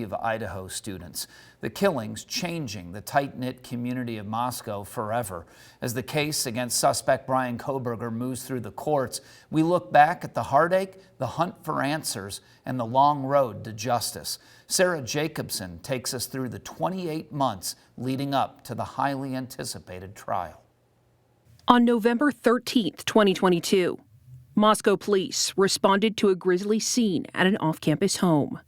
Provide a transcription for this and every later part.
of Idaho students. The killings changing the tight-knit community of Moscow forever. As the case against suspect Bryan Kohberger moves through the courts, we look back at the heartache, the hunt for answers, and the long road to justice. Sarah Jacobson takes us through the 28 months leading up to the highly anticipated trial. On November 13th, 2022, Moscow police responded to a grisly scene at an off-campus home.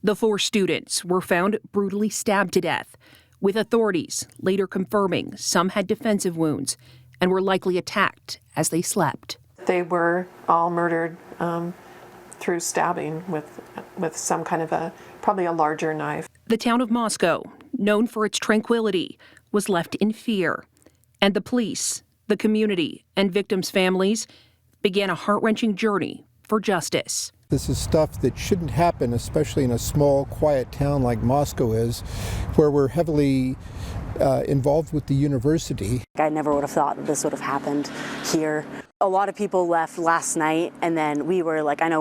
The 4 students were found brutally stabbed to death, with authorities later confirming some had defensive wounds and were likely attacked as they slept. They were all murdered through stabbing with some kind of probably a larger knife. The town of Moscow, known for its tranquility, was left in fear, and the police, the community, and victims' families began a heart-wrenching journey for justice. This is stuff that shouldn't happen, especially in a small, quiet town like Moscow is, where we're heavily involved with the university. I never would have thought that this would have happened here. A lot of people left last night, and then we were one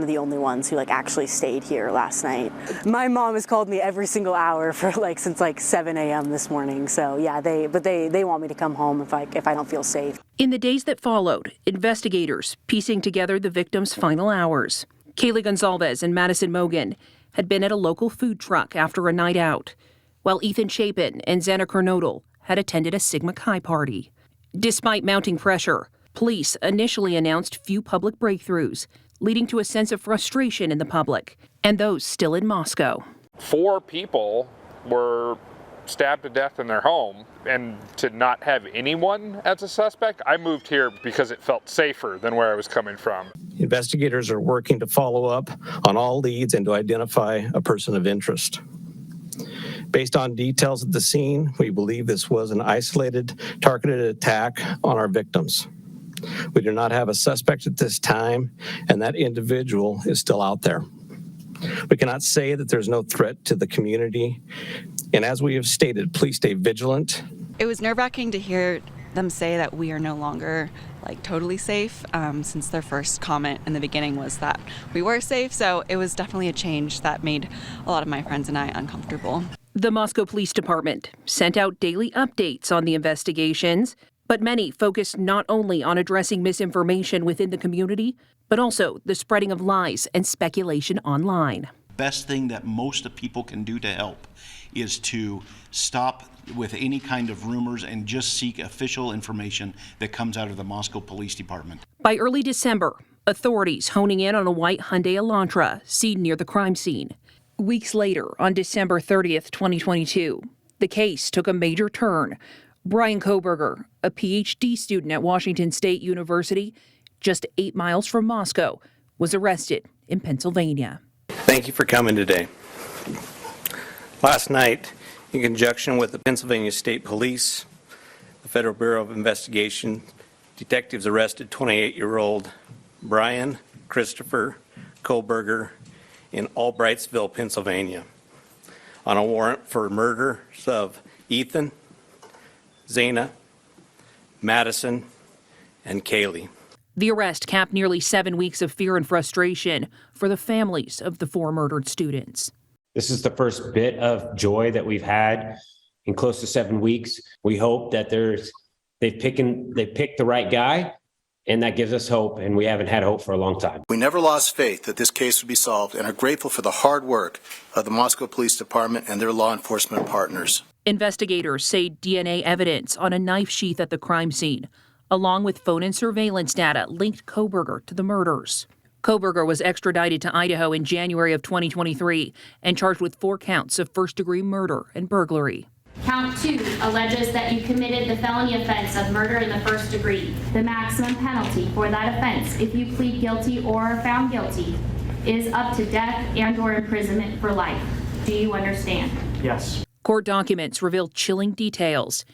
of the only ones who actually stayed here last night. My mom has called me every single hour for since 7 a.m. this morning. So yeah, they want me to come home if I don't feel safe. In the days that followed, investigators piecing together the victims' final hours. Kaylee Gonzalez and Madison Mogan had been at a local food truck after a night out, while Ethan Chapin and Xana Kernodle had attended a Sigma Chi party. Despite mounting pressure, police initially announced few public breakthroughs, leading to a sense of frustration in the public and those still in Moscow. 4 people were stabbed to death in their home, and to not have anyone as a suspect, I moved here because it felt safer than where I was coming from. Investigators are working to follow up on all leads and to identify a person of interest. Based on details of the scene, we believe this was an isolated, targeted attack on our victims. We do not have a suspect at this time, and that individual is still out there. We cannot say that there's no threat to the community, and as we have stated, please stay vigilant. It was nerve-wracking to hear them say that we are no longer totally safe, since their first comment in the beginning was that we were safe, so it was definitely a change that made a lot of my friends and I uncomfortable. The Moscow Police Department sent out daily updates on the investigations, but many focused not only on addressing misinformation within the community, but also the spreading of lies and speculation online. Best thing that most people can do to help is to stop with any kind of rumors and just seek official information that comes out of the Moscow Police Department. By early December, authorities honing in on a white Hyundai Elantra seen near the crime scene. Weeks later, on December 30th, 2022, the case took a major turn. Bryan Kohberger, a PhD student at Washington State University, just 8 miles from Moscow, was arrested in Pennsylvania. Thank you for coming today. Last night, in conjunction with the Pennsylvania State Police, the Federal Bureau of Investigation, detectives arrested 28-year-old Bryan Christopher Kohberger in Albrightsville, Pennsylvania, on a warrant for murders of Ethan, Xana, Madison, and Kaylee. The arrest capped nearly 7 weeks of fear and frustration for the families of the 4 murdered students. This is the first bit of joy that we've had in close to 7 weeks. We hope that they picked the right guy, and that gives us hope, and we haven't had hope for a long time. We never lost faith that this case would be solved and are grateful for the hard work of the Moscow Police Department and their law enforcement partners. Investigators say DNA evidence on a knife sheath at the crime scene, along with phone and surveillance data, linked Kohberger to the murders. Kohberger was extradited to Idaho in January of 2023 and charged with 4 counts of first-degree murder and burglary. Count 2 alleges that you committed the felony offense of murder in the first degree. The maximum penalty for that offense, if you plead guilty or are found guilty, is up to death and/or imprisonment for life. Do you understand? Yes. Court documents reveal chilling details.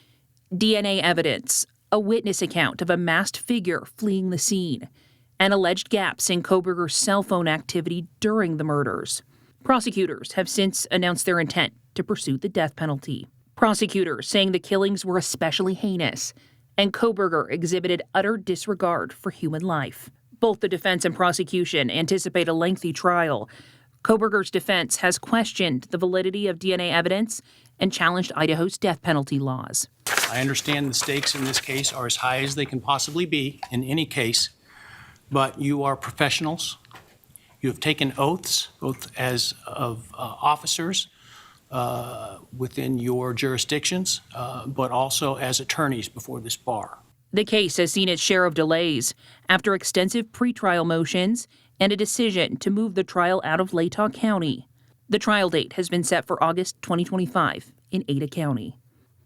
DNA evidence, a witness account of a masked figure fleeing the scene, and alleged gaps in Kohberger's cell phone activity during the murders. Prosecutors have since announced their intent to pursue the death penalty. Prosecutors saying the killings were especially heinous, and Kohberger exhibited utter disregard for human life. Both the defense and prosecution anticipate a lengthy trial. Kohberger's defense has questioned the validity of DNA evidence and challenged Idaho's death penalty laws. I understand the stakes in this case are as high as they can possibly be in any case, but you are professionals. You have taken oaths, both as of officers within your jurisdictions, but also as attorneys before this bar. The case has seen its share of delays after extensive pretrial motions and a decision to move the trial out of Latah County. The trial date has been set for August 2025 in Ada County.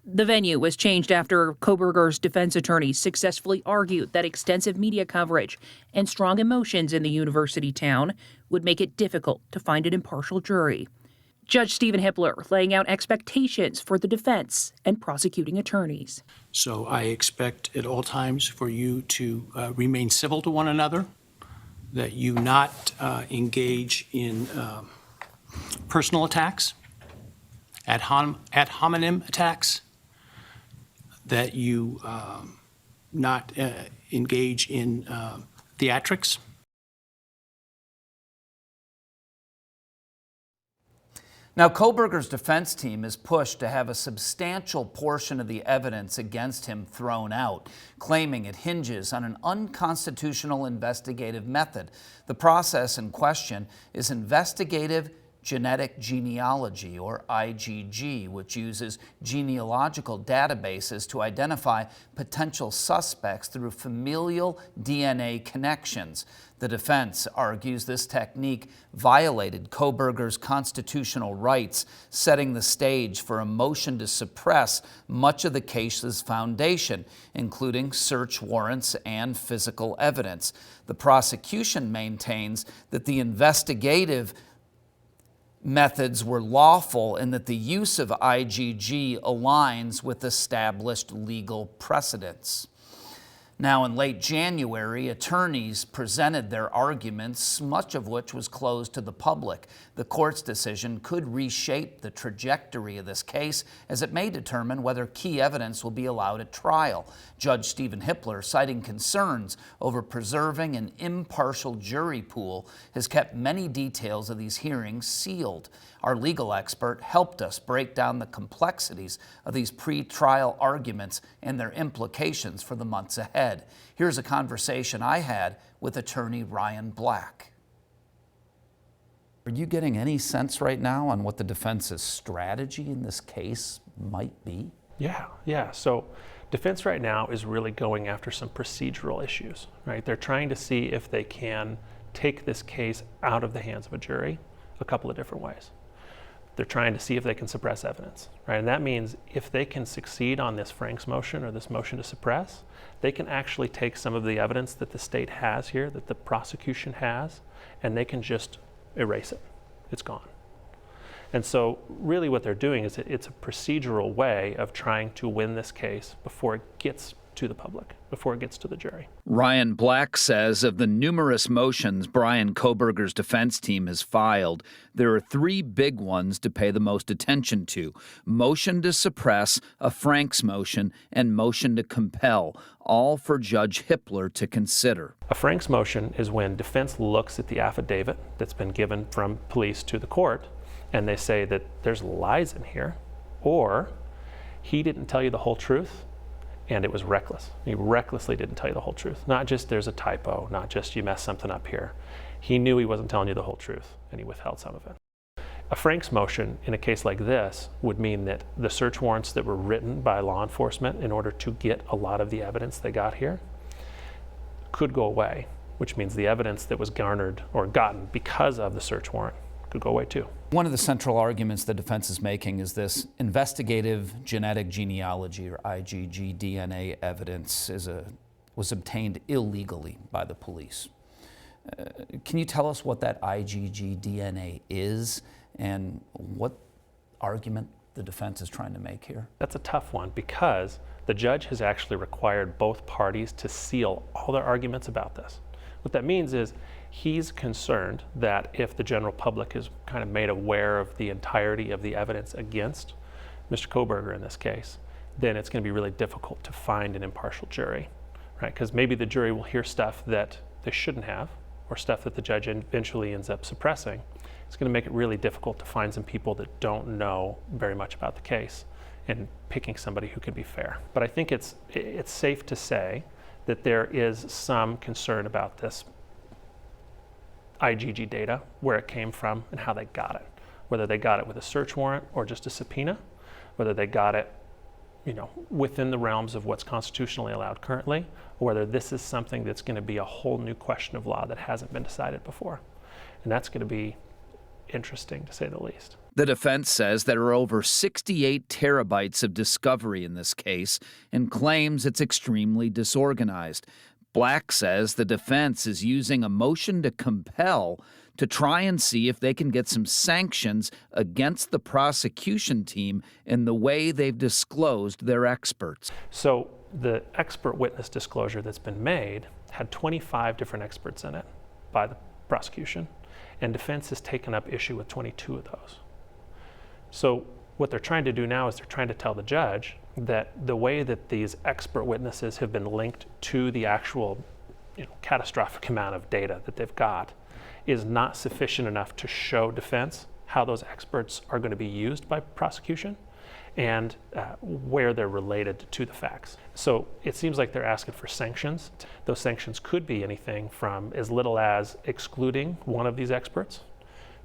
The venue was changed after Kohberger's defense attorneys successfully argued that extensive media coverage and strong emotions in the university town would make it difficult to find an impartial jury. Judge Stephen Hippler laying out expectations for the defense and prosecuting attorneys. So I expect at all times for you to remain civil to one another, that you not engage in personal attacks, ad hominem attacks, that you not engage in theatrics. Now, Kohberger's defense team is pushed to have a substantial portion of the evidence against him thrown out, claiming it hinges on an unconstitutional investigative method. The process in question is investigative genetic genealogy, or IgG, which uses genealogical databases to identify potential suspects through familial DNA connections. The defense argues this technique violated Kohberger's constitutional rights, setting the stage for a motion to suppress much of the case's foundation, including search warrants and physical evidence. The prosecution maintains that the investigative methods were lawful and that the use of IgG aligns with established legal precedents. Now, in late January, attorneys presented their arguments, much of which was closed to the public. The court's decision could reshape the trajectory of this case, as it may determine whether key evidence will be allowed at trial. Judge Stephen Hippler, citing concerns over preserving an impartial jury pool, has kept many details of these hearings sealed. Our legal expert helped us break down the complexities of these pre-trial arguments and their implications for the months ahead. Here's a conversation I had with attorney Ryan Black. Are you getting any sense right now on what the defense's strategy in this case might be? Yeah. So defense right now is really going after some procedural issues, right? They're trying to see if they can take this case out of the hands of a jury a couple of different ways. They're trying to see if they can suppress evidence, right? And that means if they can succeed on this Frank's motion or this motion to suppress, they can actually take some of the evidence that the state has here, that the prosecution has, and they can just erase it. It's gone. And so really what they're doing is it's a procedural way of trying to win this case before it gets to the public, before it gets to the jury. Ryan Black says of the numerous motions Bryan Kohberger's defense team has filed, there are three big ones to pay the most attention to: motion to suppress, a Frank's motion, and motion to compel, all for Judge Hippler to consider. A Frank's motion is when defense looks at the affidavit that's been given from police to the court, and they say that there's lies in here, or he didn't tell you the whole truth, and it was reckless. He recklessly didn't tell you the whole truth. Not just there's a typo, not just you messed something up here. He knew he wasn't telling you the whole truth, and he withheld some of it. A Frank's motion in a case like this would mean that the search warrants that were written by law enforcement in order to get a lot of the evidence they got here could go away, which means the evidence that was garnered or gotten because of the search warrant could go away too. One of the central arguments the defense is making is this investigative genetic genealogy, or IgG DNA evidence, was obtained illegally by the police. Can you tell us what that IgG DNA is and what argument the defense is trying to make here? That's a tough one because the judge has actually required both parties to seal all their arguments about this. What that means is he's concerned that if the general public is kind of made aware of the entirety of the evidence against Mr. Kohberger in this case, then it's going to be really difficult to find an impartial jury, right? Because maybe the jury will hear stuff that they shouldn't have, or stuff that the judge eventually ends up suppressing, it's going to make it really difficult to find some people that don't know very much about the case and picking somebody who can be fair. But I think it's safe to say that there is some concern about this IGG data, where it came from and how they got it, whether they got it with a search warrant or just a subpoena, whether they got it, within the realms of what's constitutionally allowed currently, or whether this is something that's going to be a whole new question of law that hasn't been decided before. And that's going to be interesting, to say the least. The defense says there are over 68 terabytes of discovery in this case and claims it's extremely disorganized. Black says the defense is using a motion to compel to try and see if they can get some sanctions against the prosecution team in the way they've disclosed their experts. So the expert witness disclosure that's been made had 25 different experts in it by the prosecution, and defense has taken up issue with 22 of those. So what they're trying to do now is they're trying to tell the judge that the way that these expert witnesses have been linked to the actual catastrophic amount of data that they've got is not sufficient enough to show defense how those experts are going to be used by prosecution and where they're related to the facts. So it seems like they're asking for sanctions. Those sanctions could be anything from as little as excluding one of these experts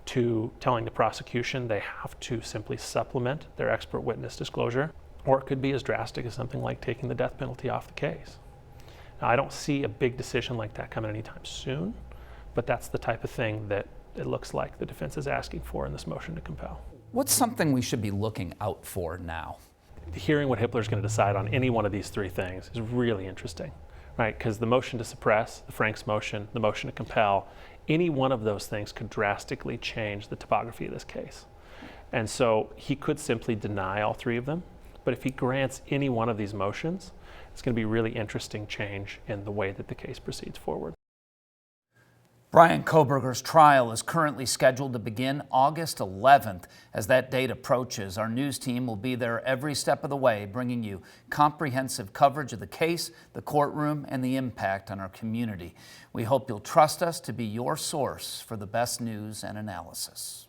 to telling the prosecution they have to simply supplement their expert witness disclosure, or it could be as drastic as something like taking the death penalty off the case. Now, I don't see a big decision like that coming anytime soon, but that's the type of thing that it looks like the defense is asking for in this motion to compel. What's something we should be looking out for now? Hearing what Hippler's going to decide on any one of these three things is really interesting, right? Because the motion to suppress, the Frank's motion, the motion to compel, any one of those things could drastically change the topography of this case. And so he could simply deny all three of them, but if he grants any one of these motions, it's going to be really interesting change in the way that the case proceeds forward. Bryan Kohberger's trial is currently scheduled to begin August 11th. As that date approaches, our news team will be there every step of the way, bringing you comprehensive coverage of the case, the courtroom, and the impact on our community. We hope you'll trust us to be your source for the best news and analysis.